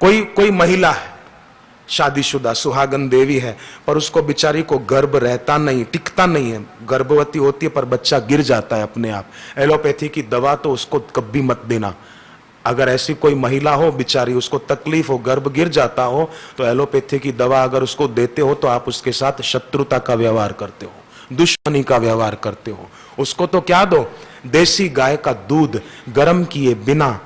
कोई कोई महिला है शादीशुदा सुहागन देवी है, पर उसको बेचारी को गर्भ रहता नहीं, टिकता नहीं है, गर्भवती होती है पर बच्चा गिर जाता है अपने आप। एलोपैथी की दवा तो उसको कभी मत देना। अगर ऐसी कोई महिला हो बेचारी, उसको तकलीफ हो, गर्भ गिर जाता हो, तो एलोपैथी की दवा अगर उसको देते हो तो आप उसके साथ शत्रुता का व्यवहार करते हो, दुश्मनी का व्यवहार करते हो। उसको तो क्या दो, देसी गाय का दूध गर्म किए बिना,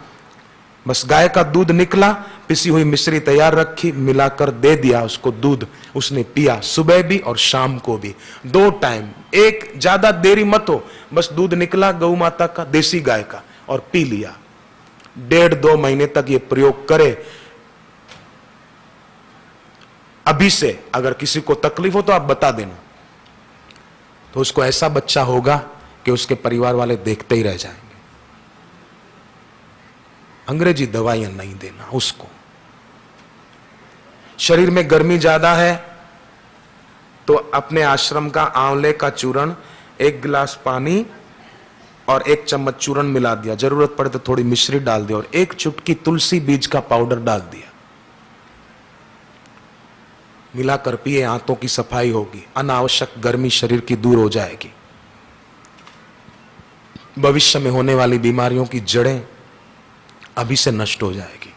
बस गाय का दूध निकला, पिसी हुई मिश्री तैयार रखी, मिलाकर दे दिया उसको दूध, उसने पिया, सुबह भी और शाम को भी, 2 टाइम, एक ज्यादा देरी मत हो, बस दूध निकला गौ माता का, देसी गाय का, और पी लिया। 1.5-2 महीने तक ये प्रयोग करे। अभी से अगर किसी को तकलीफ हो तो आप बता देना, तो उसको ऐसा बच्चा होगा कि उसके परिवार वाले देखते ही रह जाएंगे। अंग्रेजी दवाइयां नहीं देना उसको। शरीर में गर्मी ज्यादा है तो अपने आश्रम का आंवले का चूर्ण, 1 गिलास पानी और 1 चम्मच चूर्ण मिला दिया, जरूरत पड़े तो थोड़ी मिश्री डाल दिया और 1 चुटकी तुलसी बीज का पाउडर डाल दिया, मिलाकर पिए, आंतों की सफाई होगी, अनावश्यक गर्मी शरीर की दूर हो जाएगी, भविष्य में होने वाली बीमारियों की जड़ें अभी से नष्ट हो जाएगी।